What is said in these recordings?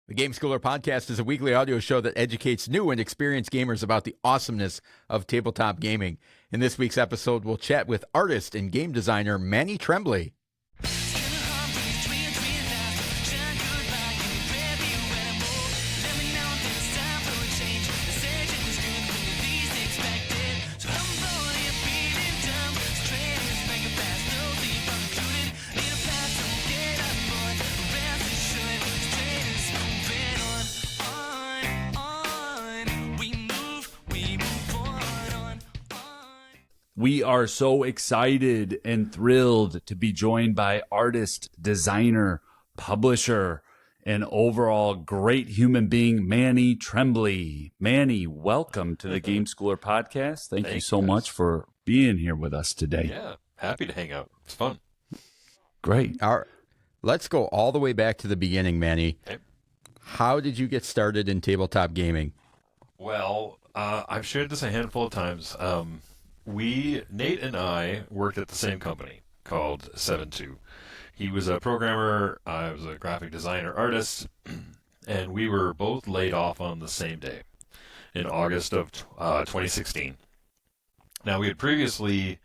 The Game Schooler Podcast is a weekly audio show that educates new and experienced gamers about the awesomeness of tabletop gaming. In this week's episode, we'll chat with artist and game designer Manny Trembley. We are so excited and thrilled to be joined by artist, designer, publisher, and overall great human being, Manny Trembley. Manny, welcome to the Game Schooler Podcast. Thank you so much for being here with us today. Yeah, happy to hang out. It's fun. Great. All right, let's go all the way back to the beginning, Manny. Okay. How did you get started in tabletop gaming? Well, I've shared this a handful of times. Nate and I worked at the same company called 7-2. He was a programmer, I was a graphic designer artist, and we were both laid off on the same day in August of 2016. Now, we had previously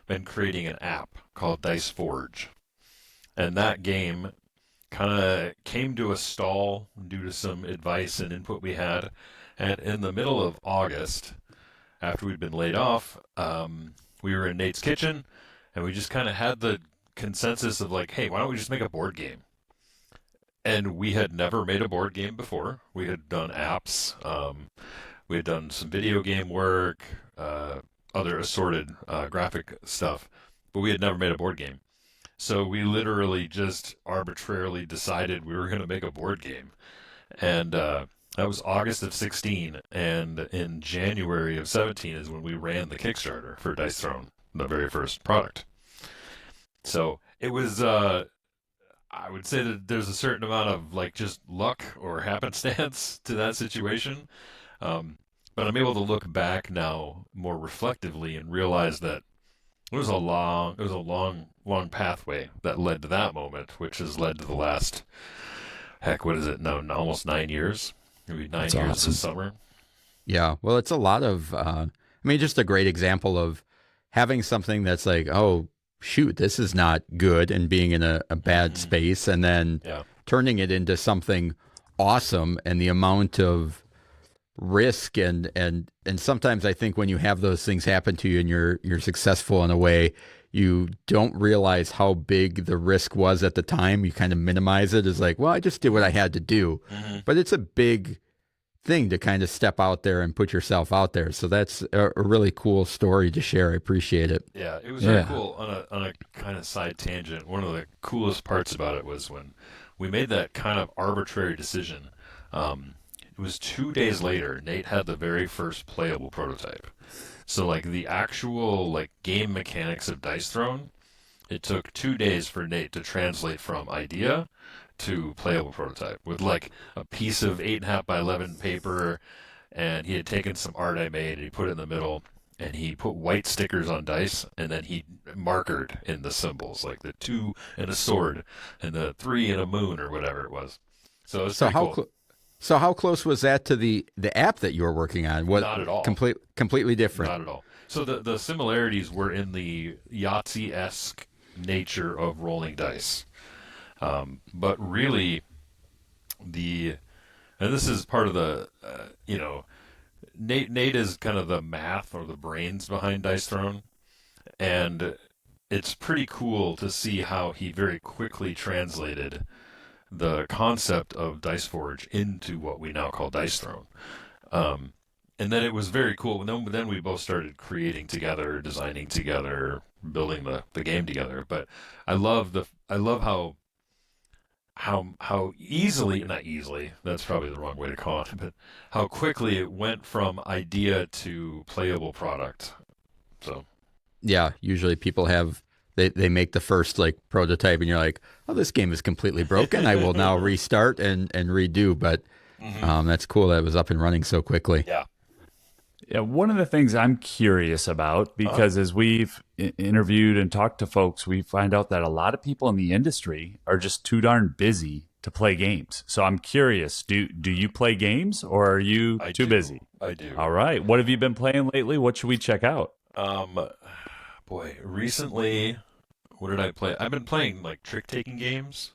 been creating an app called Dice Forge, and that game kind of came to a stall due to some advice and input we had, and in the middle of August, after we'd been laid off, we were in Nate's kitchen, and we just kind of had the consensus of like, hey, why don't we just make a board game? And we had never made a board game before. We had done apps. We had done some video game work, other assorted graphic stuff, but we had never made a board game. So we literally just arbitrarily decided we were going to make a board game. And that was August of 16, and in January of 17 is when we ran the Kickstarter for Dice Throne, the very first product. So it was, I would say that there's a certain amount of like just luck or happenstance to that situation. But I'm able to look back now more reflectively and realize that it was a long pathway that led to that moment, which has led to the last, what is it now, almost 9 years? Maybe 9 years awesome. This summer. Yeah, well, it's a lot of, just a great example of having something that's like, oh, shoot, this is not good, and being in a bad space, and then turning it into something awesome, and the amount of risk and sometimes I think when you have those things happen to you and you're successful in a way, you don't realize how big the risk was at the time. You kind of minimize it as like, well, I just did what I had to do. But it's a big thing to kind of step out there and put yourself out there. So that's a really cool story to share. I appreciate it. Yeah, it was very cool. On a kind of side tangent, one of the coolest parts about it was when we made that kind of arbitrary decision. It was 2 days later, Nate had the very first playable prototype. So like the actual like game mechanics of Dice Throne, it took 2 days for Nate to translate from idea to playable prototype with like a piece of 8.5 by 11 paper, and he had taken some art I made and he put it in the middle, and he put white stickers on dice, and then he markered in the symbols like the 2 and a sword and the 3 and a moon or whatever it was. So it was cool. So how close was that to the app that you were working on? What, not at all. Completely different. Not at all. So the similarities were in the Yahtzee-esque nature of rolling dice. But really, and this is part of the, Nate is kind of the math or the brains behind Dice Throne. And it's pretty cool to see how he very quickly translated the concept of Dice Forge into what we now call Dice Throne. And then it was very cool. And then we both started creating together, designing together, building the game together. But I love how easily, not easily, that's probably the wrong way to call it, but how quickly it went from idea to playable product. So yeah, usually people have they make the first like prototype and you're like, oh, this game is completely broken. I will now restart and redo. But that's cool that it was up and running so quickly. Yeah. Yeah, one of the things I'm curious about, because as we've interviewed and talked to folks, we find out that a lot of people in the industry are just too darn busy to play games. So I'm curious, do you play games, or are you too busy? I do. All right. What have you been playing lately? What should we check out? Boy, recently, what did I play? I've been playing like trick-taking games.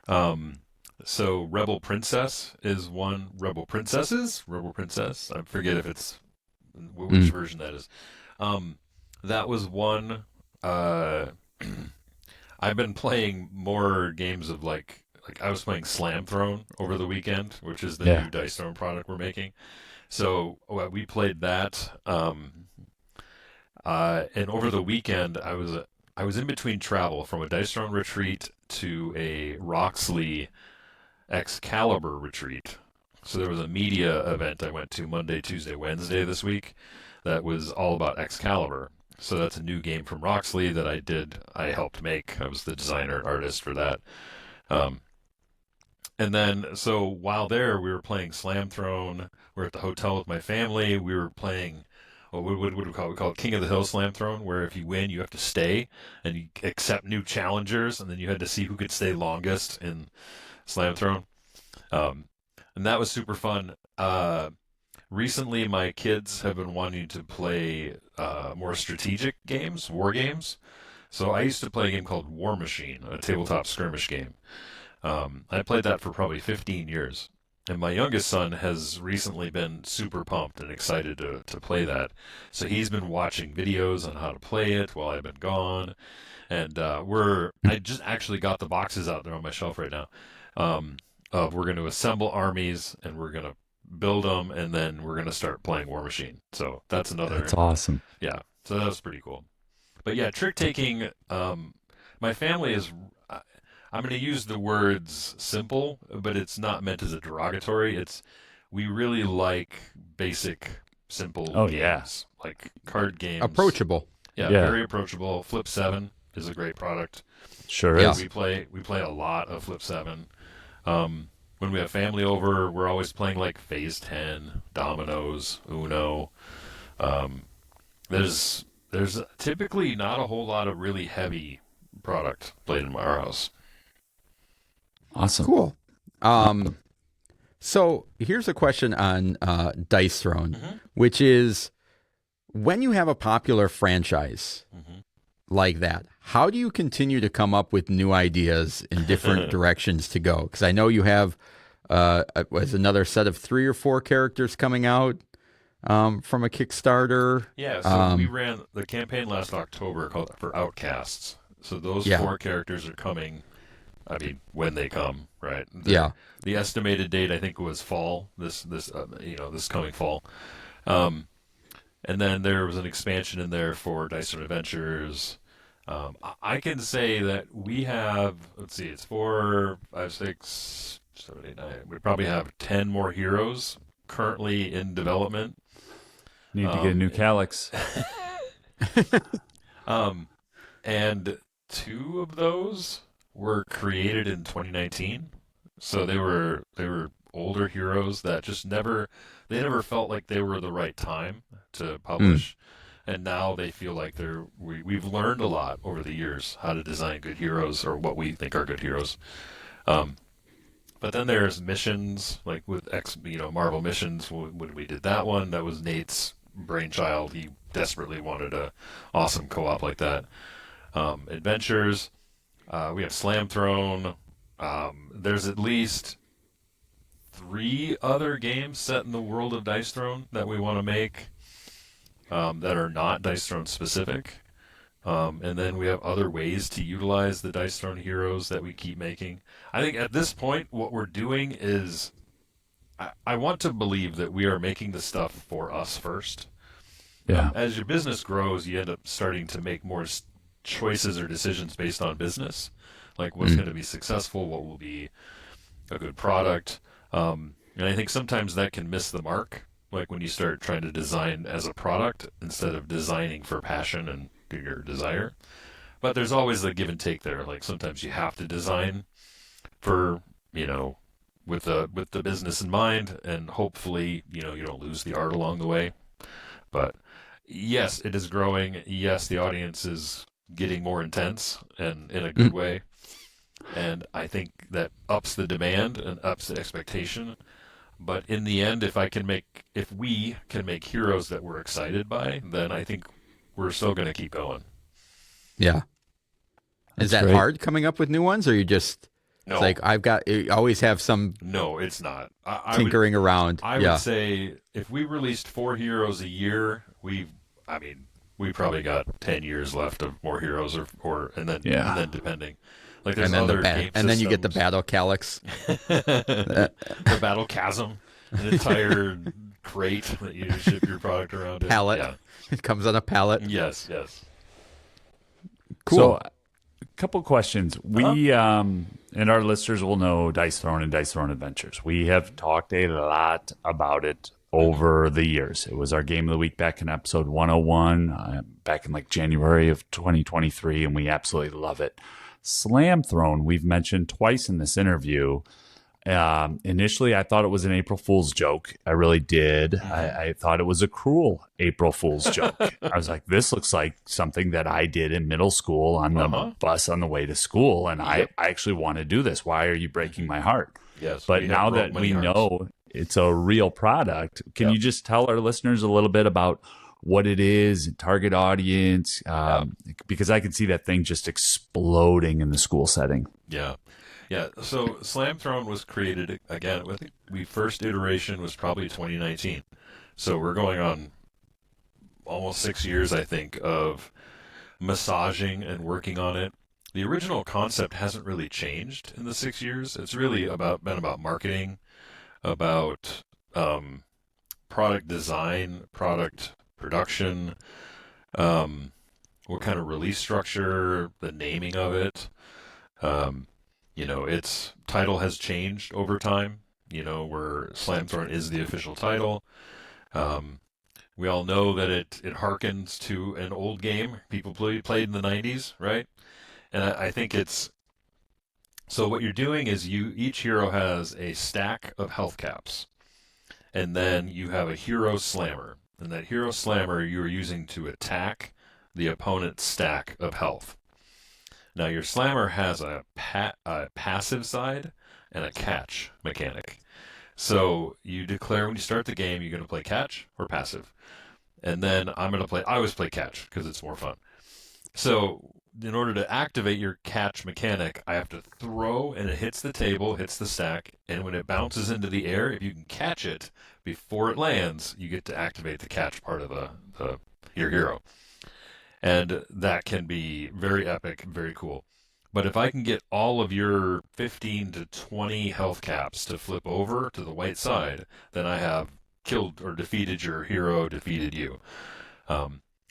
So Rebel Princess is one. Rebel Princess. I forget if it's which version that is. That was one. I've been playing more games of like I was playing Slam Throne over the weekend, which is the new Dice Throne product we're making. So we played that. And over the weekend, I was in between travel from a Dice Throne retreat to a Roxley Excalibur retreat. So there was a media event I went to Monday, Tuesday, Wednesday this week that was all about Excalibur. So that's a new game from Roxley that I helped make. I was the designer artist for that. And then, so while there, we were playing Slam Throne. We were at the hotel with my family. We were playing, what would we call it? We call it King of the Hill Slam Throne, where if you win, you have to stay and you accept new challengers, and then you had to see who could stay longest in Slam Throne. And that was super fun. Recently, my kids have been wanting to play more strategic games, war games. So I used to play a game called War Machine, a tabletop skirmish game. I played that for probably 15 years. And my youngest son has recently been super pumped and excited to play that. So he's been watching videos on how to play it while I've been gone. And I just actually got the boxes out there on my shelf right now. We're going to assemble armies and we're going to build them, and then we're going to start playing War Machine. So that's awesome. Yeah, so that was pretty cool. But yeah, trick-taking, my family is, I'm going to use the words simple, but it's not meant as a derogatory. We really like basic, simple games, like card games. Approachable. Yeah, very approachable. Flip 7 is a great product. Sure is. We play a lot of Flip 7. When we have family over, we're always playing like Phase 10, Dominoes, Uno. There's typically not a whole lot of really heavy product played in our house. Awesome. Cool. So here's a question on Dice Throne, which is, when you have a popular franchise like that, how do you continue to come up with new ideas in different directions to go? Because I know you have was another set of 3 or 4 characters coming out from a Kickstarter. Yeah, so we ran the campaign last October called for Outcasts. So those 4 characters are coming. I mean, when they come, right? The estimated date, I think, was fall. This coming fall. And then there was an expansion in there for Dice and Adventures. I can say that we have, let's see, it's 4, 5, 6, 7, 8, 9. We probably have 10 more heroes currently in development. Need to get a new Calyx. And 2 of those were created in 2019. So they were older heroes that just never felt like they were the right time to publish. And now they feel like we've learned a lot over the years how to design good heroes, or what we think are good heroes. But then there's missions, like with Marvel missions. When we did that one, that was Nate's brainchild. He desperately wanted a awesome co-op like that. Adventures. We have Slam Throne. There's at least 3 other games set in the world of Dice Throne that we want to make that are not Dice Throne specific. And then we have other ways to utilize the Dice Throne heroes that we keep making. I think at this point, what we're doing is, I want to believe that we are making the stuff for us first. Yeah. As your business grows, you end up starting to make more choices or decisions based on business, like what's going to be successful, what will be a good product. And I think sometimes that can miss the mark, like when you start trying to design as a product instead of designing for passion and your desire. But there's always the give and take there. Like sometimes you have to design for, with the business in mind, and hopefully, you don't lose the art along the way. But yes, it is growing. Yes, the audience is getting more intense, and in a good way. And I think that ups the demand and ups the expectation. But in the end, if we can make heroes that we're excited by, then I think we're still going to keep going. Yeah. Is that great. hard coming up with new ones, or you just No. it's like you always have some No, it's not. tinkering around? I Yeah. would say if we released 4 heroes a year, we probably got 10 years left of more heroes, and then depending. Like there's other game and then you get the systems. battle calyx. The battle chasm, an entire crate that you ship your product around. Pallet. Yeah. It comes on a pallet. Yes. Cool. So, a couple questions. We and our listeners will know Dice Throne and Dice Throne Adventures. We have talked a lot about it over the years. It was our game of the week back in episode 101, back in like January of 2023, and we absolutely love it. Slam Throne, we've mentioned twice in this interview. Initially, I thought it was an April Fool's joke. I really did. I thought it was a cruel April Fool's joke. I was like, this looks like something that I did in middle school on the bus on the way to school, and I actually want to do this. Why are you breaking my heart? Yes. But now that we know it's a real product, can you just tell our listeners a little bit about what it is, target audience? Because I can see that thing just exploding in the school setting. Yeah. So Slam Throne was created again. I think the first iteration was probably 2019. So we're going on almost 6 years, I think, of massaging and working on it. The original concept hasn't really changed in the 6 years. It's really been about marketing, about product design, product production, what kind of release structure, the naming of it. Its title has changed over time, where Slam Throne is the official title. We all know that it harkens to an old game people played in the 90s, right? And I think so what you're doing is each hero has a stack of health caps, and then you have a hero slammer. And that hero slammer you're using to attack the opponent's stack of health. Now, your slammer has a passive side and a catch mechanic. So you declare when you start the game, you're going to play catch or passive. And then I always play catch because it's more fun. So in order to activate your catch mechanic, I have to throw, and it hits the table, hits the stack, and when it bounces into the air, if you can catch it before it lands, you get to activate the catch part of your hero. And that can be very epic, very cool. But if I can get all of your 15 to 20 health caps to flip over to the white side, then I have killed or defeated your hero, defeated you.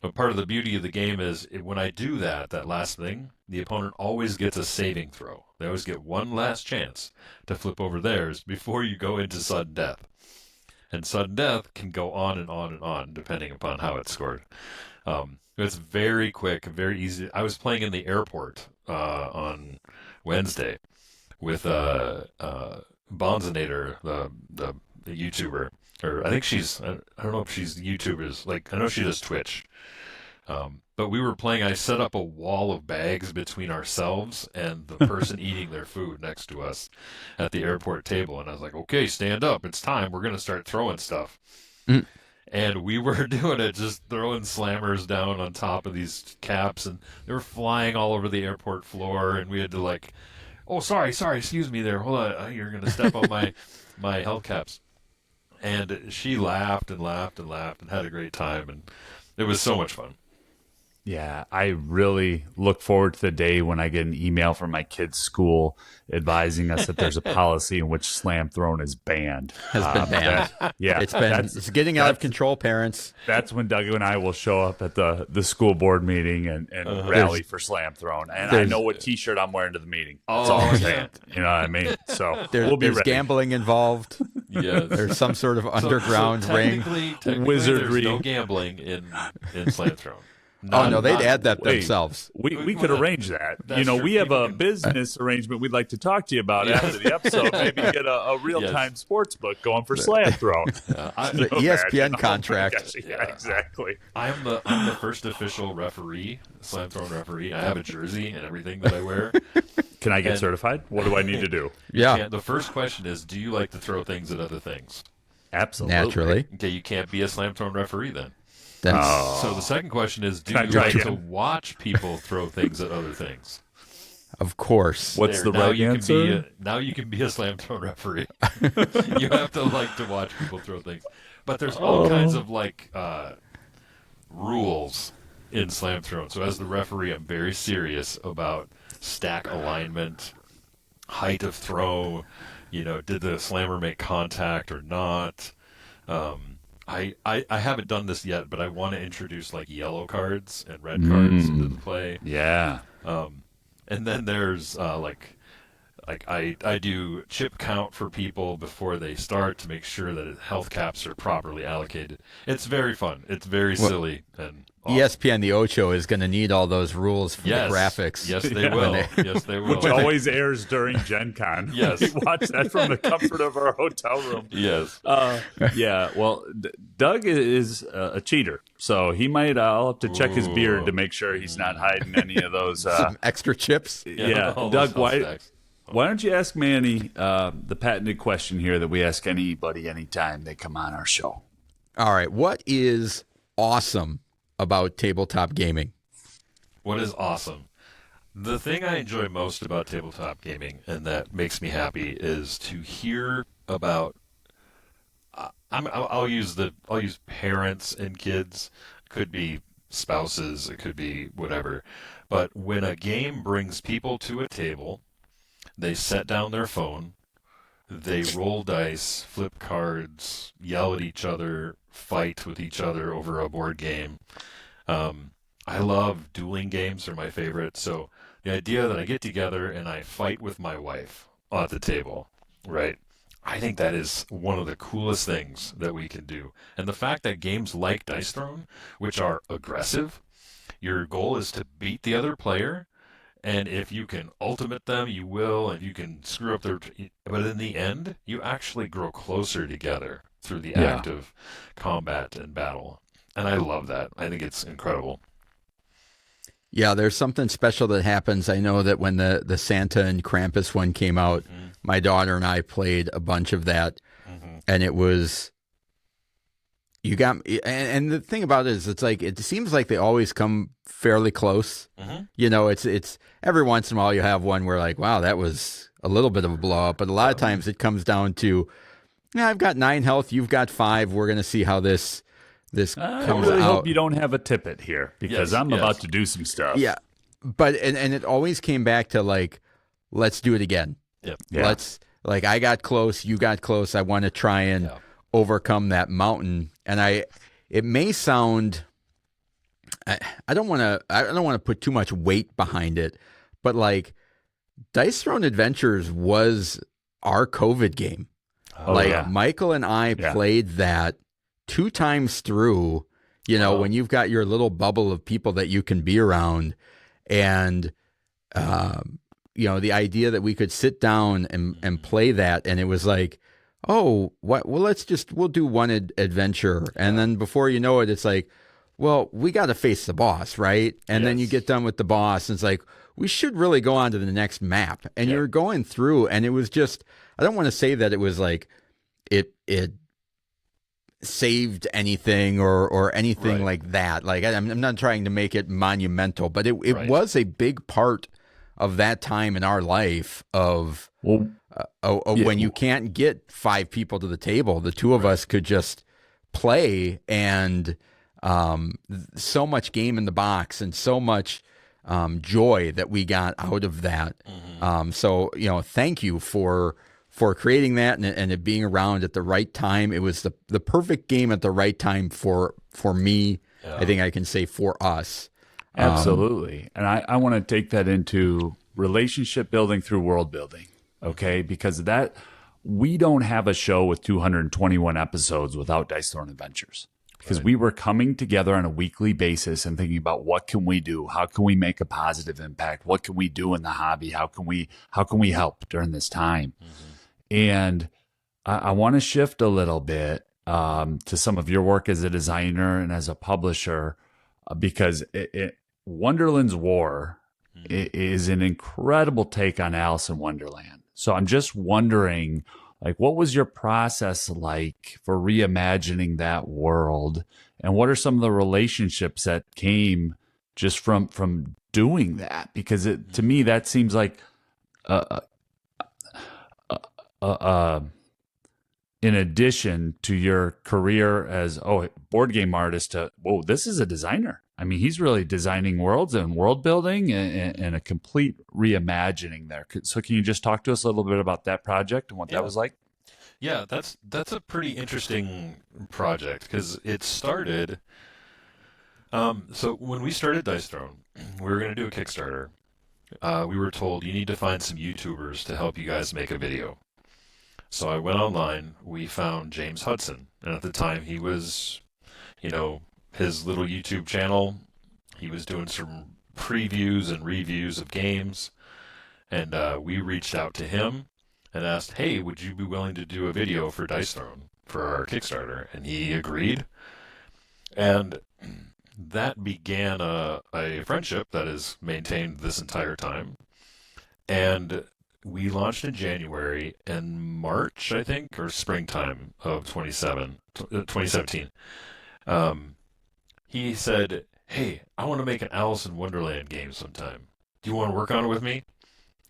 But part of the beauty of the game is when I do that last thing, the opponent always gets a saving throw. They always get one last chance to flip over theirs before you go into sudden death. And sudden death can go on and on and on, depending upon how it's scored. It's very quick, very easy. I was playing in the airport on Wednesday with Bonzinator, the YouTuber. Or I think I don't know if she's YouTubers. Like, I know she does Twitch. But we were playing, I set up a wall of bags between ourselves and the person eating their food next to us at the airport table. And I was like, okay, stand up. It's time. We're going to start throwing stuff. Mm. And we were doing it, just throwing slammers down on top of these caps. And they were flying all over the airport floor. And we had to oh, sorry, excuse me there. Hold on. You're going to step on my health caps. And she laughed and laughed and laughed and had a great time. And it was so much fun. Yeah, I really look forward to the day when I get an email from my kid's school advising us that there's a policy in which Slam Throne is banned. Has been banned. It's getting out of control, parents. That's when Doug and I will show up at the school board meeting and rally for Slam Throne. And I know what T-shirt I'm wearing to the meeting. That's all I'm saying. You know what I mean? So we'll be there's ready. Gambling involved. Yeah, there's some sort of underground ring. Technically, Wizardry. There's no gambling in Slam Throne. They'd add that themselves. We could arrange that. That's You know, true. we have People a can- business arrangement we'd like to talk to you about after the episode. Maybe get a real-time sports book going for slam throwing. The ESPN contract. Oh my gosh, yeah, exactly. I'm the first official referee, slam throwing referee. I have a jersey and everything that I wear. Can I get certified? What do I need to do? Yeah, The first question is, do you like to throw things at other things? Absolutely. naturally. Okay, you can't be a slam throwing referee then. That's So the second question is, do Can I you try like to again? watch people throw things at other things? of course. What's the now right you answer? Can now you can be a slam thrown referee. You have to like to watch people throw things. But there's all kinds of rules in slam throwing. So as the referee, I'm very serious about stack alignment, height of throw, did the slammer make contact or not? I haven't done this yet, but I want to introduce yellow cards and red cards into the play. Yeah. And then there's I do chip count for people before they start to make sure that health caps are properly allocated. It's very fun. It's very silly and awesome. ESPN the Ocho is going to need all those rules for Yes. the graphics. Yes, they will. Yes, they will. Which always airs during Gen Con. Yes. We watch that from the comfort of our hotel room. Yes. Yeah, well, Doug is a cheater, so I'll have to check his beard to make sure he's not hiding any of those. Some extra chips. Yeah, all Doug, those health stacks. why don't you ask Manny the patented question here that we ask anybody anytime they come on our show? All right. What is awesome about tabletop gaming? What is awesome? The thing I enjoy most about tabletop gaming, and that makes me happy, is to hear about. I'll use parents and kids. Could be spouses. It could be whatever. But when a game brings people to a table, they set down their phone, they roll dice, flip cards, yell at each other, fight with each other over a board game. I love dueling games; they're my favorite. So the idea that I get together and I fight with my wife at the table, right? I think that is one of the coolest things that we can do. And the fact that games like Dice Throne, which are aggressive, your goal is to beat the other player. And if you can ultimate them, you will, and you can screw up their. But in the end, you actually grow closer together through the act of combat and battle. And I love that. I think it's incredible. Yeah, there's something special that happens. I know that when the Santa and Krampus one came out, my daughter and I played a bunch of that, and it was. You got, and the thing about it is, it seems like they always come fairly close. It's every once in a while you have one where wow, that was a little bit of a blow up, but a lot of times it comes down to, I've got 9 health, you've got 5. We're going to see how this comes I really out. hope you don't have a tippet here because I'm about to do some stuff. Yeah, but and it always came back to let's do it again. Yep. Yeah. Let's I got close, you got close. I want to try and overcome that mountain. And it may sound, I don't want to put too much weight behind it, but Dice Throne Adventures was our COVID game. Michael and I played that 2 times through, when you've got your little bubble of people that you can be around, and the idea that we could sit down and play that, and it was oh, what? Well, we'll do one adventure, and then before you know it, it's well, we got to face the boss, right? And then you get done with the boss, and it's we should really go on to the next map. And you're going through, and it was just, I don't want to say that it was it saved anything or anything like that. I'm not trying to make it monumental, but it was a big part of that time in our life of when you can't get 5 people to the table, the 2 of us could just play, and so much game in the box and so much joy that we got out of that. So thank you for creating that and it being around at the right time. It was the perfect game at the right time for me. I think I can say for us. Absolutely. And I want to take that into relationship building through world building. Okay. Because we don't have a show with 221 episodes without Dice Throne Adventures. because we were coming together on a weekly basis and thinking about what can we do? How can we make a positive impact? What can we do in the hobby? How can we help during this time? And I want to shift a little bit to some of your work as a designer and as a publisher, because Wonderland's War is an incredible take on Alice in Wonderland. So I'm just wondering, like, what was your process like for reimagining that world? And what are some of the relationships that came just from doing that? Because to me, that seems like in addition to your career as board game artist, this is a designer. I mean, he's really designing worlds and world building and a complete reimagining there. So can you just talk to us a little bit about that project and what that was like? Yeah, that's a pretty interesting project because it started. So when we started Dice Throne, we were going to do a Kickstarter. We were told you need to find some YouTubers to help you guys make a video. So I went online. We found James Hudson, and at the time he was, his little YouTube channel. He was doing some previews and reviews of games, and we reached out to him and asked, hey, would you be willing to do a video for Dice Throne for our Kickstarter? And he agreed. And that began a friendship that is maintained this entire time. And we launched in January, and March, I think, or springtime of 2017. He said, hey, I want to make an Alice in Wonderland game sometime. Do you want to work on it with me?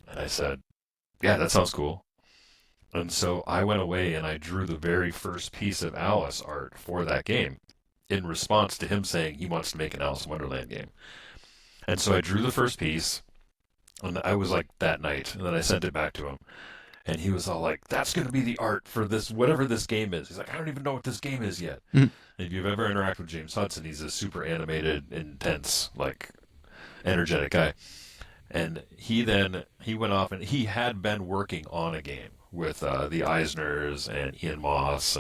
And I said, yeah, that sounds cool. And so I went away and I drew the very first piece of Alice art for that game in response to him saying he wants to make an Alice in Wonderland game. And so I drew the first piece, and I was like that night, and then I sent it back to him. And he was all like, that's going to be the art for this, whatever this game is. He's like, I don't even know what this game is yet. And if you've ever interacted with James Hudson, he's a super animated, intense, like, energetic guy. And he went off, and he had been working on a game with the Eisners and Ian Moss,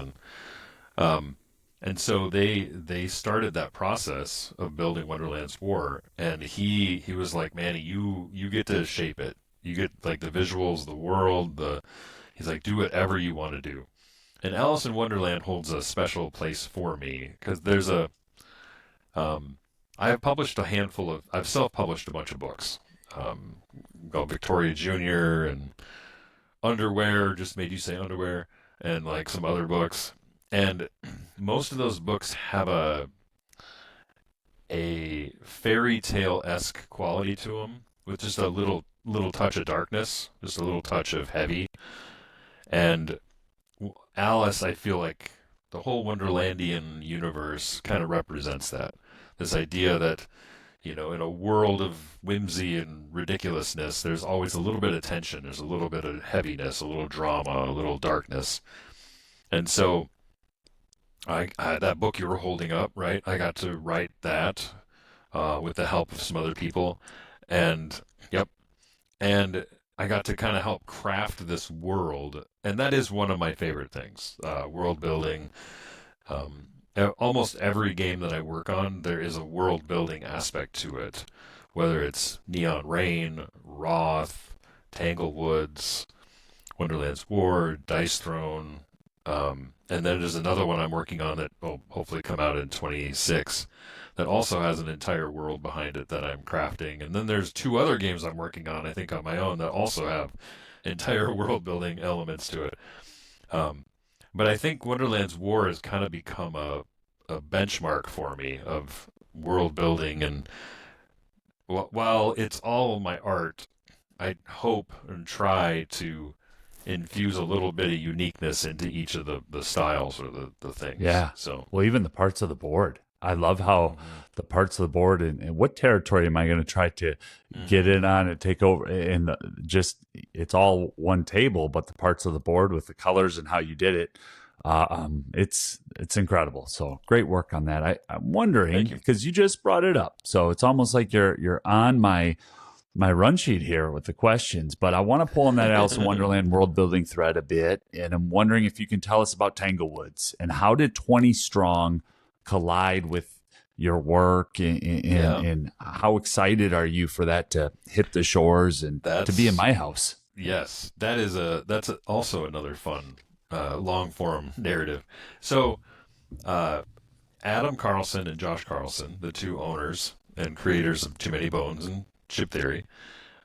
and so they started that process of building Wonderland's War, and he was like, Manny, you get to shape it. You get like the visuals, the world, he's like, do whatever you want to do. And Alice in Wonderland holds a special place for me because there's I have published I've self-published a bunch of books, called Victoria Jr. and Underwear, just made you say underwear, and like some other books. And most of those books have a fairy tale-esque quality to them, with just a little touch of darkness, just a little touch of heavy. And Alice, I feel like the whole Wonderlandian universe kind of represents that. This idea that, in a world of whimsy and ridiculousness, there's always a little bit of tension, there's a little bit of heaviness, a little drama, a little darkness. And so I that book you were holding up, right? I got to write that with the help of some other people, and I got to kind of help craft this world, and that is one of my favorite things, world building. Almost every game that I work on, there is a world building aspect to it, whether it's Neon Rain, Roth, Tangle Woods, Wonderland's War, Dice Throne. And then there's another one I'm working on that will hopefully come out in 26 that also has an entire world behind it that I'm crafting. And then there's 2 other games I'm working on, I think on my own, that also have entire world building elements to it. But I think Wonderland's War has kind of become a benchmark for me of world building. And while it's all my art, I hope and try to infuse a little bit of uniqueness into each of the styles or the things. Yeah. So, well, even the parts of the board. I love how the parts of the board and what territory am I going to try to get in on and take over? And it's all one table, but the parts of the board with the colors and how you did it, it's incredible. So great work on that. I'm wondering, because you just brought it up, so it's almost like you're on my run sheet here with the questions, but I want to pull on that Alice in Wonderland world building thread a bit, and I'm wondering if you can tell us about Tangle Woods and how did 20 strong collide with your work, and how excited are you for that to hit the shores and to be in my house? Yes, that's also another fun long form narrative. So Adam Carlson and Josh Carlson, the two owners and creators of Too Many Bones and Chip Theory,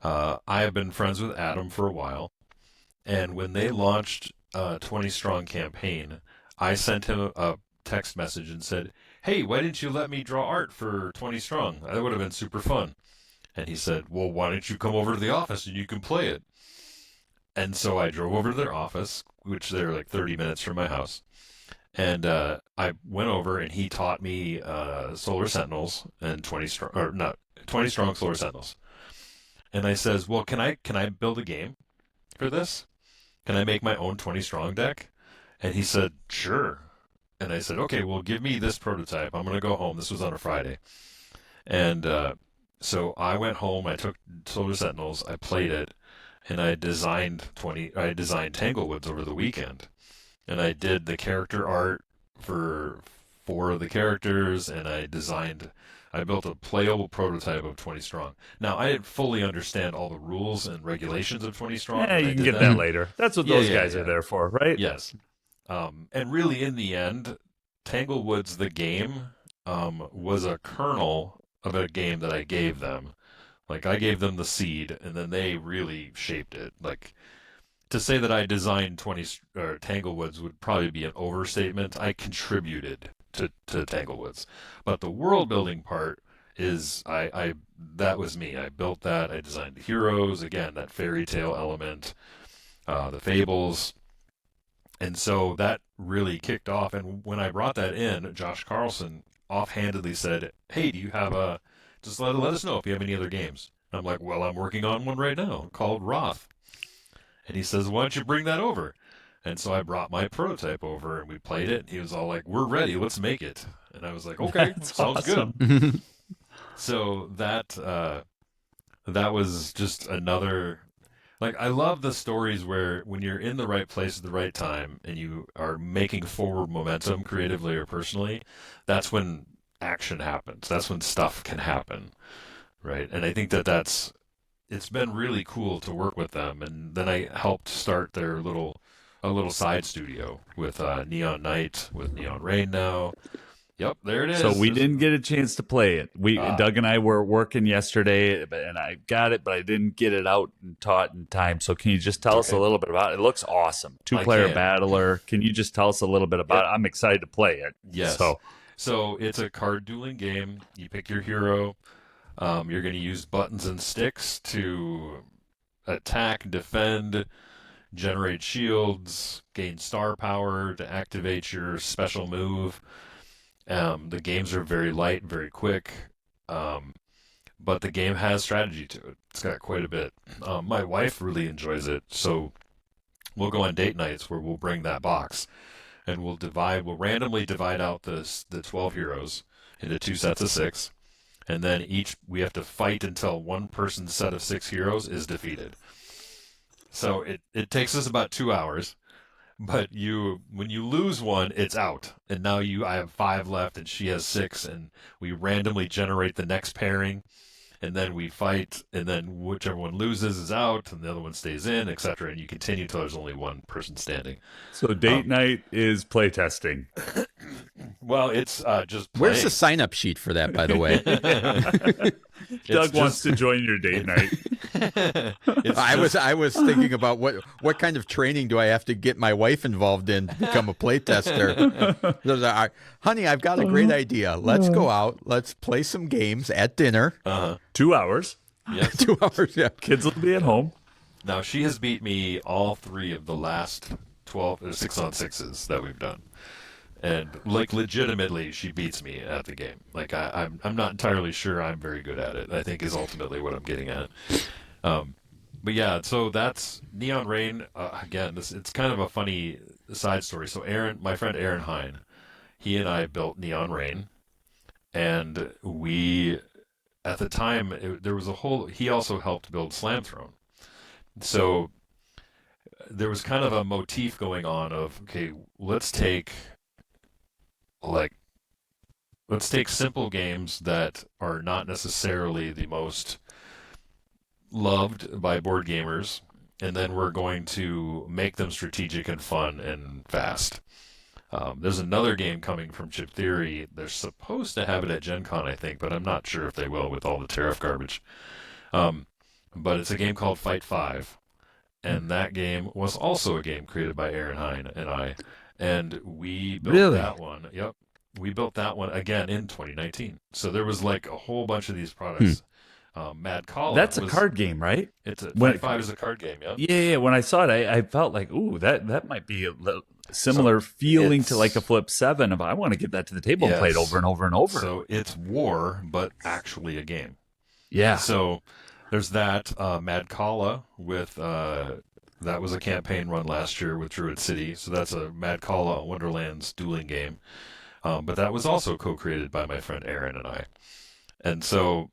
I have been friends with Adam for a while, and when they launched 20 Strong campaign, I sent him a text message and said, "Hey, why didn't you let me draw art for 20 Strong? That would have been super fun." And he said, "Well, why don't you come over to the office and you can play it?" And so I drove over to their office, which they're like 30 minutes from my house. And I went over and he taught me Solar Sentinels and 20 Strong Solar Sentinels. And I says, "Well, can I build a game for this? Can I make my own 20 Strong deck?" And he said, "Sure." And I said, "Okay, well, give me this prototype. I'm going to go home." This was on a Friday. And so I went home, I took Solar Sentinels, I played it, and I designed Tanglewoods over the weekend. And I did the character art for 4 of the characters, and I built a playable prototype of 20 Strong. Now, I didn't fully understand all the rules and regulations of 20 Strong. Yeah, you can get that later. That's what those guys are there for, right? Yes. And really, in the end, Tanglewoods, the game, was a kernel of a game that I gave them. Like, I gave them the seed, and then they really shaped it. Like, to say that I designed Tanglewoods would probably be an overstatement. I contributed to Tanglewoods. But the world building part is, that was me. I built that. I designed the heroes, again, that fairy tale element, the fables. And so that really kicked off. And when I brought that in, Josh Carlson offhandedly said, "Hey, do you have just let us know if you have any other games." And I'm like, "Well, I'm working on one right now called Roth." And he says, "Why don't you bring that over?" And so I brought my prototype over and we played it. And he was all like, "We're ready. Let's make it." And I was like, "Okay, sounds awesome. Good." So that was just another. Like, I love the stories where when you're in the right place at the right time and you are making forward momentum creatively or personally, that's when action happens. That's when stuff can happen, right? And I think it's been really cool to work with them. And then I helped start a little side studio with Neon Night, with Neon Rain now. Yep, there it is. So we didn't get a chance to play it. Doug and I were working yesterday, and I got it, but I didn't get it out and taught in time. So can you just tell us a little bit about it? It looks awesome. 2-player battler. Can you just tell us a little bit about it? I'm excited to play it. Yes. So it's a card dueling game. You pick your hero. You're going to use buttons and sticks to attack, defend, generate shields, gain star power to activate your special move. The games are very light, very quick, but the game has strategy to it. It's got quite a bit. My wife really enjoys it, so we'll go on date nights where we'll bring that box, and we'll randomly divide out the 12 heroes into 2 sets of 6, and then we have to fight until one person's set of 6 heroes is defeated. So it takes us about 2 hours. But when you lose one, it's out. And now I have 5 left and she has 6, and we randomly generate the next pairing, and then we fight, and then whichever one loses is out, and the other one stays in, etc. And you continue till there's only one person standing. So date night is playtesting. Well, it's just playing. Where's the sign-up sheet for that, by the way? Doug wants to join your date night. I was thinking about what kind of training do I have to get my wife involved in to become a playtester. Honey, I've got a great idea. Let's go out. Let's play some games at dinner. 2 hours. Yes. 2 hours, yeah. Kids will be at home. Now, she has beat me all 3 of the last 12 6-on-6s that we've done. And, like, legitimately, she beats me at the game. Like, I'm not entirely sure I'm very good at it, I think is ultimately what I'm getting at. But, yeah, so that's Neon Rain. Again, it's kind of a funny side story. So, my friend Aaron Hine, he and I built Neon Rain. And at the time, he also helped build Slam Throne. So, there was kind of a motif going on of, okay, let's take, like, let's take simple games that are not necessarily the most loved by board gamers, and then we're going to make them strategic and fun and fast. There's another game coming from Chip Theory. They're supposed to have it at Gen Con, I think, but I'm not sure if they will with all the tariff garbage. Um, but it's a game called Fight 5. And that game was also a game created by Aaron Hine and I. And we built that one. Yep. We built that one again in 2019. So there was like a whole bunch of these products. Mad Call. That's a card game, right? Fight 5 is a card game, yeah. Yeah. When I saw it, I felt like, ooh, that might be a similar feeling to like a Flip 7 of I want to get that to the table and play it over and over and over. So it's war, but actually a game. Yeah. So there's that Mad Kala with that was a campaign run last year with Druid City. So that's a Mad Kala Wonderland's dueling game. But that was also co-created by my friend Aaron and I. And so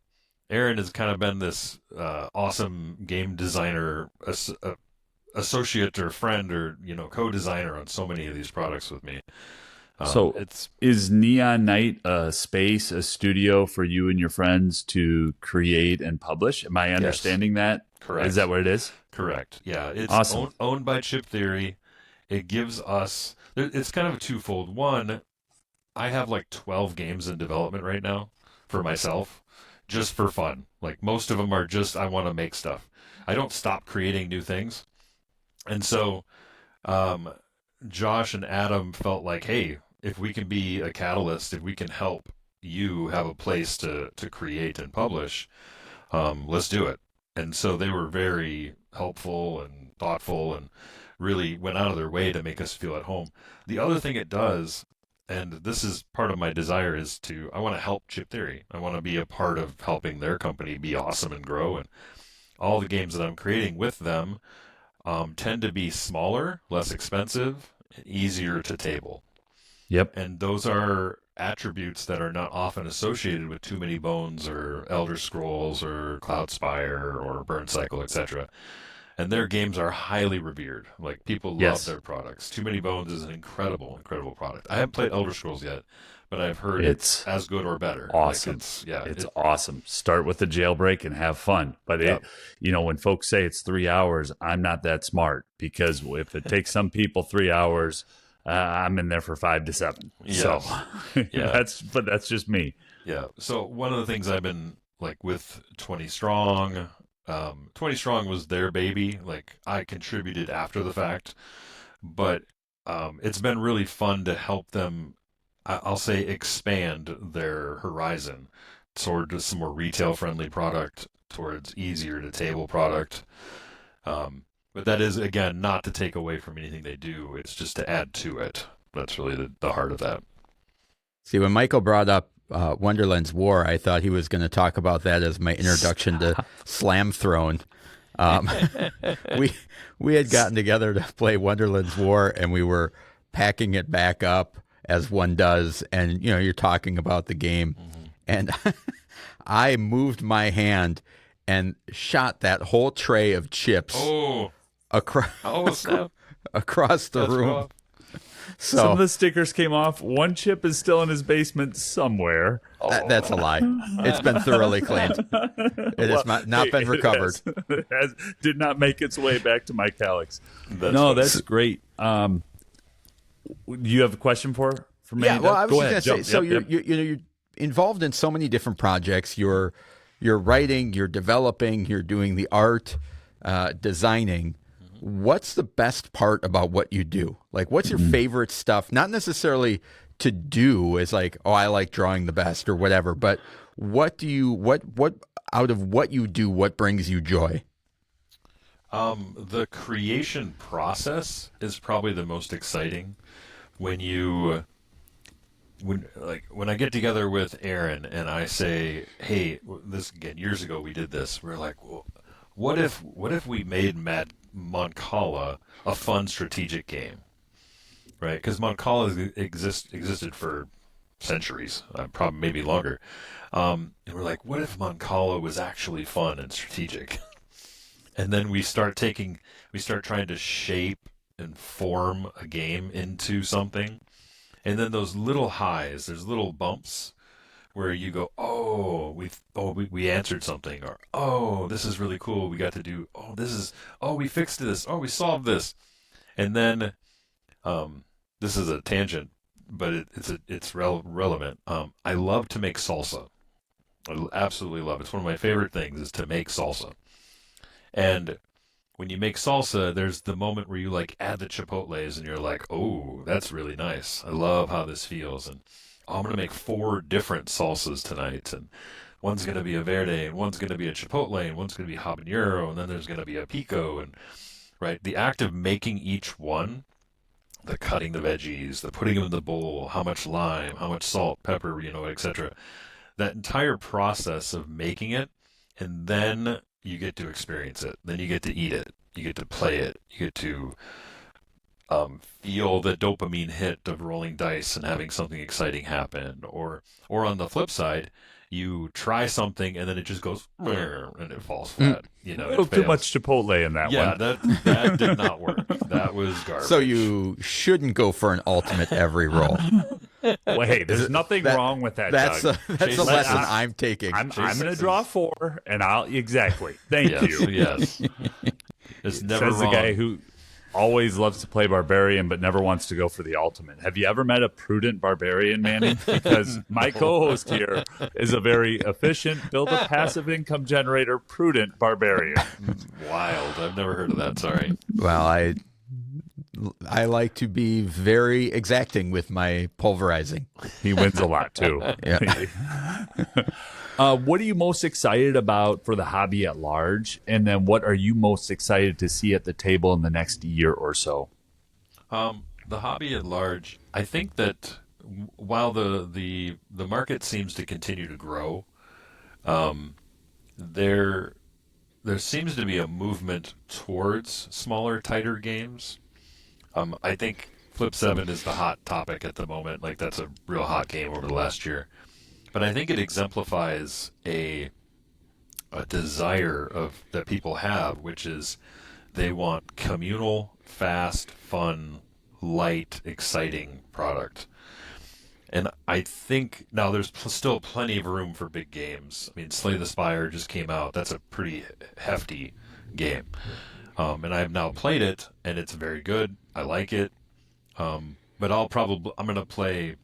Aaron has kind of been this awesome game designer, associate or friend or co-designer on so many of these products with me. So is Neon Night a space, a studio for you and your friends to create and publish? Am I understanding that? Correct. Is that what it is? Correct. Yeah. It's awesome. Owned by Chip Theory. It gives us, it's kind of a twofold. One, I have like 12 games in development right now for myself, just for fun. Like most of them are just, I want to make stuff. I don't stop creating new things. And so Josh and Adam felt like, hey, if we can be a catalyst, if we can help you have a place to create and publish, let's do it. And so they were very helpful and thoughtful and really went out of their way to make us feel at home. The other thing it does, and this is part of my desire, is I want to help Chip Theory. I want to be a part of helping their company be awesome and grow. And all the games that I'm creating with them tend to be smaller, less expensive, and easier to table. Yep. And those are attributes that are not often associated with Too Many Bones or Elder Scrolls or Cloudspire or Burn Cycle, etc. And their games are highly revered. Like, people love their products. Too Many Bones is an incredible, incredible product. I haven't played Elder Scrolls yet, but I've heard it's as good or better. Awesome. Like it's awesome. Start with the jailbreak and have fun. But when folks say it's 3 hours, I'm not that smart, because if it takes some people 3 hours, I'm in there for 5 to 7. Yes. So yeah, that's just me. Yeah. So one of the things I've been like with 20 Strong. 20 Strong was their baby. Like, I contributed after the fact, but it's been really fun to help them, I'll say, expand their horizon towards some more retail-friendly product, towards easier-to-table product. But that is, again, not to take away from anything they do. It's just to add to it. That's really the heart of that. See, when Michael brought up Wonderland's War, I thought he was going to talk about that as my introduction to Slam Throne. We had gotten together to play Wonderland's War, and we were packing it back up as one does. And, you're talking about the game. Mm-hmm. And I moved my hand and shot that whole tray of chips across the room. Rough. So some of the stickers came off. One chip is still in his basement somewhere. That's a lie. It's been thoroughly cleaned. It has not been recovered. Did not make its way back to Mike Alex. That's great. Do you have a question for me? Yeah, well, I was going to say, so you're involved in so many different projects. You're writing, you're developing, you're doing the art, designing. What's the best part about what you do? Like, what's your favorite stuff? Not necessarily to do as like, oh, I like drawing the best or whatever, but what out of what you do, what brings you joy? The creation process is probably the most exciting. When I get together with Aaron and I say, hey, this again, years ago we did this. We're like, well, what if we made Moncala a fun strategic game, right? Because Moncala existed for centuries, probably maybe longer. And we're like, what if Moncala was actually fun and strategic? And then we start trying to shape and form a game into something. And then those little highs, there's little bumps where you go, oh, we answered something, or oh, this is really cool. We got to do, we fixed this, oh, we solved this, and then, this is a tangent, but it's relevant. I love to make salsa. I absolutely love it. It's one of my favorite things is to make salsa, and when you make salsa, there's the moment where you like add the chipotles, and you're like, oh, that's really nice. I love how this feels, and I'm going to make 4 different salsas tonight, and one's going to be a verde, and one's going to be a chipotle, and one's going to be habanero, and then there's going to be a pico, and right, the act of making each one, the cutting the veggies, the putting them in the bowl, how much lime, how much salt, pepper, etc. That entire process of making it, and then you get to experience it, then you get to eat it, you get to play it, you get to feel the dopamine hit of rolling dice and having something exciting happen, or on the flip side, you try something and then it just goes and it falls flat. A little too much Chipotle in that one. Yeah, that did not work. That was garbage. So you shouldn't go for an ultimate every roll. Well, hey, there's nothing wrong with that. That's Doug. that's a lesson I'm taking. I'm going to draw 4, and I'll exactly. Thank you. Yes, it's never Says wrong. the guy who always loves to play barbarian but never wants to go for the ultimate. Have you ever met a prudent barbarian, Manny? Because my co-host here is a very efficient, build a passive income generator, prudent barbarian. Wild. I've never heard of that. Sorry. Well, I like to be very exacting with my pulverizing. He wins a lot too. Yeah. What are you most excited about for the hobby at large? And then what are you most excited to see at the table in the next year or so? The hobby at large, I think that while the market seems to continue to grow, there seems to be a movement towards smaller, tighter games. I think Flip 7 is the hot topic at the moment. Like, that's a real hot game over the last year. But I think it exemplifies a desire that people have, which is they want communal, fast, fun, light, exciting product. And I think now there's still plenty of room for big games. I mean, Slay the Spire just came out. That's a pretty hefty game. And I've now played it, and it's very good. I like it. But I'm going to play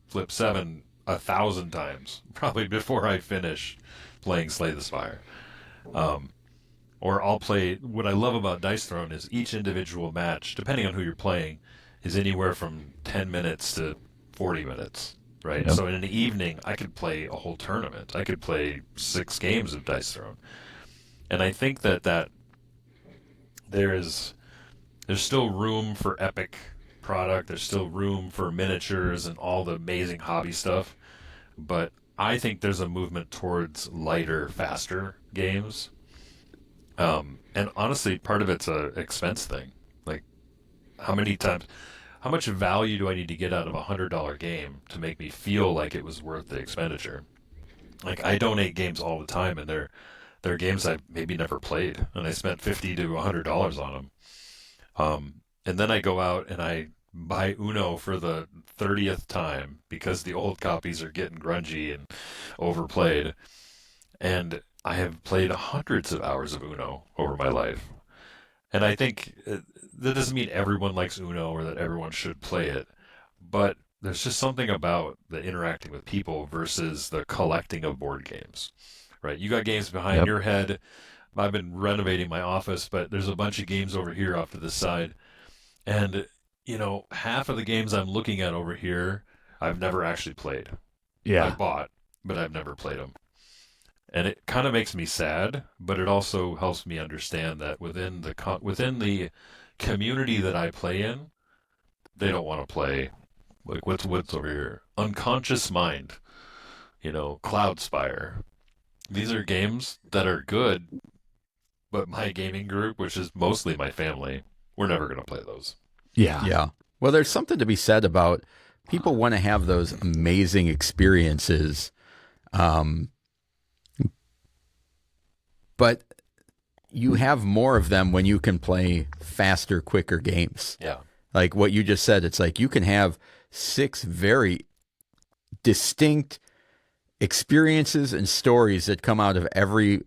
Flip 7 1,000 times, probably before I finish playing Slay the Spire. Or I'll play, what I love about Dice Throne is each individual match, depending on who you're playing, is anywhere from 10 minutes to 40 minutes, right? Yep. So in an evening, I could play a whole tournament. I could play 6 games of Dice Throne. And I think that there's still room for epic product. There's still room for miniatures and all the amazing hobby stuff. But I think there's a movement towards lighter, faster games. And honestly, part of it's a expense thing. Like, how much value do I need to get out of a $100 game to make me feel like it was worth the expenditure? Like, I donate games all the time, and they're games I've maybe never played, and I spent $50 to $100 on them. And then I go out and I buy Uno for the 30th time because the old copies are getting grungy and overplayed. And I have played hundreds of hours of Uno over my life. And I think that doesn't mean everyone likes Uno or that everyone should play it. But there's just something about the interacting with people versus the collecting of board games, right? You got games behind your head. I've been renovating my office, but there's a bunch of games over here off to the side. And, half of the games I'm looking at over here, I've never actually played. Yeah. I bought, but I've never played them. And it kind of makes me sad, but it also helps me understand that within the community that I play in, they don't want to play, like, what's over here? Unconscious Mind, Cloud Spire. These are games that are good, but my gaming group, which is mostly my family, we're never going to play those. Yeah. Yeah. Well, there's something to be said about people want to have those amazing experiences. But you have more of them when you can play faster, quicker games. Yeah. Like what you just said, it's like you can have 6 very distinct experiences and stories that come out of every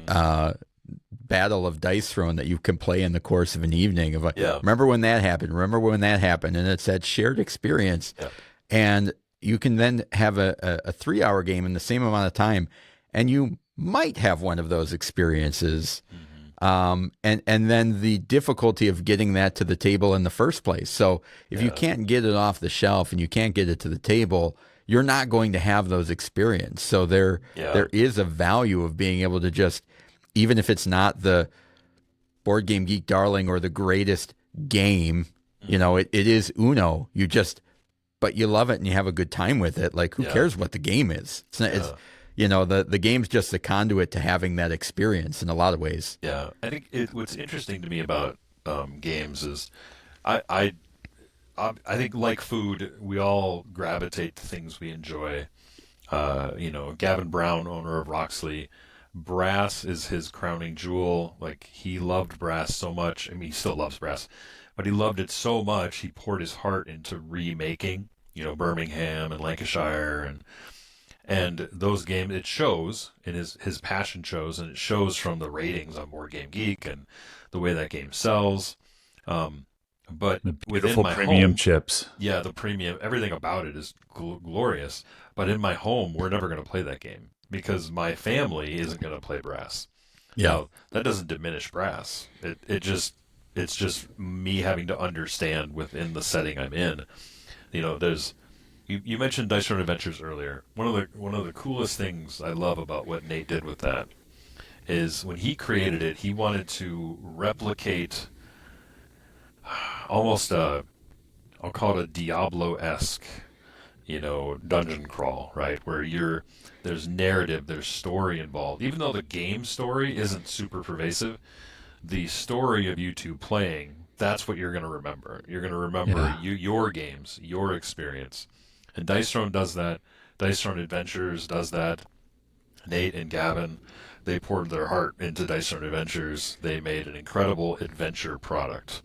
battle of dice thrown that you can play in the course of an evening. Of like, remember when that happened? Remember when that happened? And it's that shared experience. Yeah. And you can then have a 3-hour game in the same amount of time, and you might have one of those experiences. And then the difficulty of getting that to the table in the first place. So if you can't get it off the shelf and you can't get it to the table, you're not going to have those experiences. So there is a value of being able to just, even if it's not the Board Game Geek darling or the greatest game, you know, it is Uno. But you love it and you have a good time with it. Like, who cares what the game is? It's not, it's, you know, the game's just the conduit to having that experience in a lot of ways. Yeah, I think what's interesting to me about games is I think, like food, we all gravitate to things we enjoy. You know, Gavin Brown, owner of Roxley, brass is his crowning jewel. Like, he loved brass so much. I mean, he still loves brass, but he loved it so much he poured his heart into remaking, you know, Birmingham and Lancashire and those games. It shows in his passion shows, and it shows from the ratings on Board Game Geek and the way that game sells. But the within beautiful my premium home, chips. Yeah, the premium, everything about it is glorious. But in my home, we're never going to play that game because my family isn't going to play brass. Yeah, now, that doesn't diminish brass. It's just me having to understand within the setting I'm in. You know, you mentioned Dice Throne Adventures earlier. One of the coolest things I love about what Nate did with that is when he created it, he wanted to replicate almost I'll call it a Diablo-esque, you know, dungeon crawl, right? Where there's narrative, there's story involved. Even though the game story isn't super pervasive, the story of you two playing, that's what you're going to remember. You're going to remember your games, your experience. And Dice Throne does that. Dice Throne Adventures does that. Nate and Gavin, they poured their heart into Dice Throne Adventures. They made an incredible adventure product.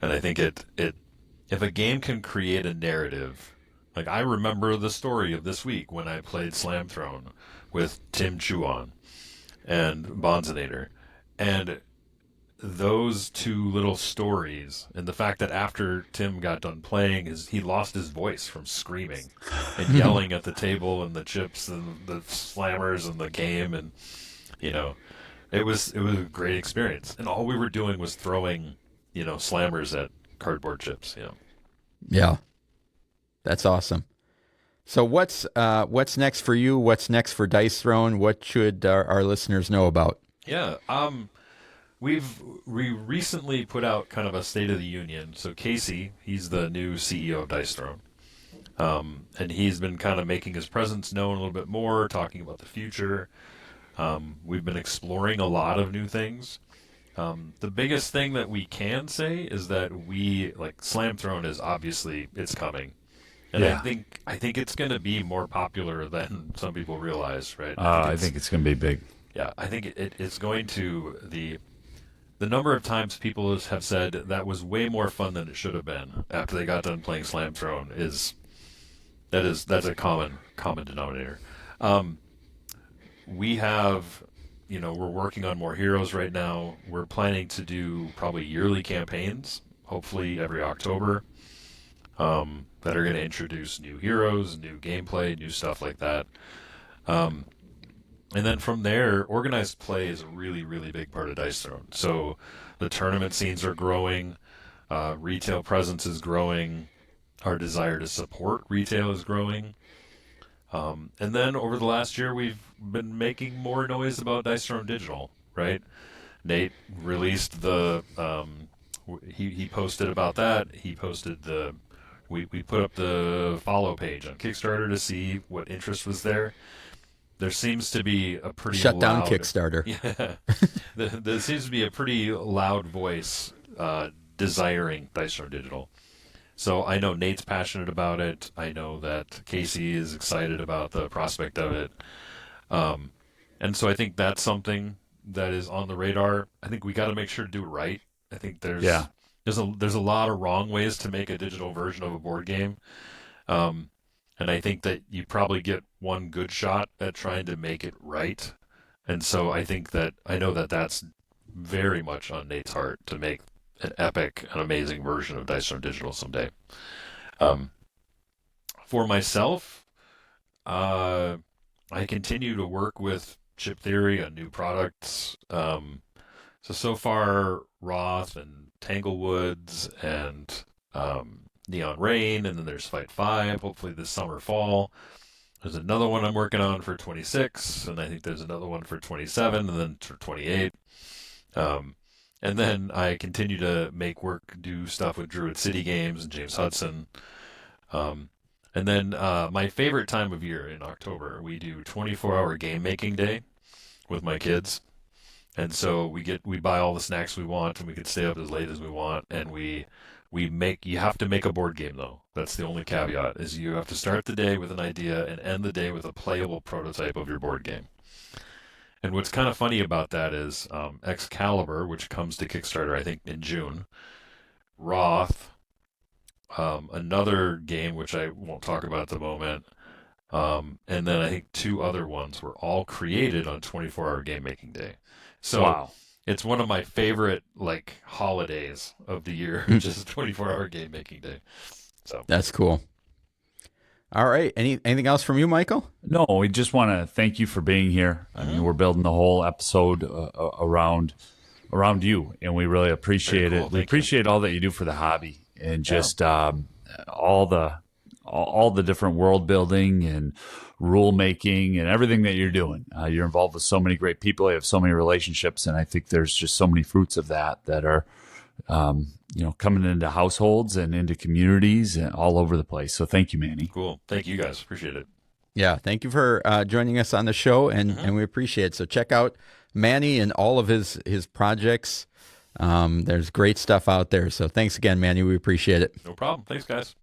And I think if a game can create a narrative, like I remember the story of this week when I played Slam Throne with Tim Chuan and Bonzinator, and those two little stories, and the fact that after Tim got done playing, he lost his voice from screaming and yelling at the table and the chips and the slammers and the game, and you know, it was a great experience. And all we were doing was throwing, you know, slammers at cardboard chips, you know. Yeah. That's awesome. So what's next for you? What's next for Dice Throne? What should our listeners know about? Yeah. We recently put out kind of a State of the Union. So Casey, he's the new CEO of Dice Throne. And he's been kind of making his presence known a little bit more, talking about the future. We've been exploring a lot of new things. The biggest thing that we can say is that Slam Throne is obviously, it's coming. And I think it's going to be more popular than some people realize, right? I think it's going to be big. Yeah, I think it's going to, the number of times people have said that was way more fun than it should have been after they got done playing Slam Throne that's a common denominator. We have, you know, we're working on more heroes right now. We're planning to do probably yearly campaigns, hopefully every October, that are going to introduce new heroes, new gameplay, new stuff like that. And then from there, organized play is a really, really big part of Dice Throne. So the tournament scenes are growing, retail presence is growing, our desire to support retail is growing. And then over the last year, we've been making more noise about Dice Throne Digital, right? Nate released he posted about that. He posted we put up the follow page on Kickstarter to see what interest was there. There seems to be a pretty shut down Kickstarter. Yeah, there seems to be a pretty loud voice desiring Dice Throne Digital. So I know Nate's passionate about it. I know that Casey is excited about the prospect of it. And so I think that's something that is on the radar. I think we got to make sure to do it right. I think there's a lot of wrong ways to make a digital version of a board game. And And I think that you probably get one good shot at trying to make it right. And so I know that that's very much on Nate's heart to make an epic and amazing version of Dice Storm Digital someday. For myself, I continue to work with Chip Theory on new products. So far, Roth and Tanglewoods and Neon Rain, and then there's Fight 5, hopefully this summer, fall. There's another one I'm working on for 26, and I think there's another one for 27, and then for 28. And then I continue to do stuff with Druid City Games and James Hudson. And then my favorite time of year in October, we do 24-hour game making day with my kids. And so we buy all the snacks we want, and we can stay up as late as we want, and you have to make a board game, though. That's the only caveat, is you have to start the day with an idea and end the day with a playable prototype of your board game. And what's kind of funny about that is Excalibur, which comes to Kickstarter, I think, in June, Roth, another game, which I won't talk about at the moment, and then I think 2 other ones were all created on 24-hour game making day. So wow. It's one of my favorite holidays of the year, just 24-hour game making day. So that's cool. All right. Anything else from you, Michael? No, we just want to thank you for being here. I mean, we're building the whole episode around you, and we really appreciate it. We appreciate all that you do for the hobby, and just all the different world building and rule making and everything that you're doing. You're involved with so many great people. You have so many relationships, and I think there's just so many fruits of that are coming into households and into communities and all over the place. So thank you, Manny. Cool. Thank you, guys. Appreciate it. Yeah, thank you for joining us on the show, and we appreciate it. So check out Manny and all of his projects. There's great stuff out there. So thanks again, Manny. We appreciate it. No problem. Thanks, guys.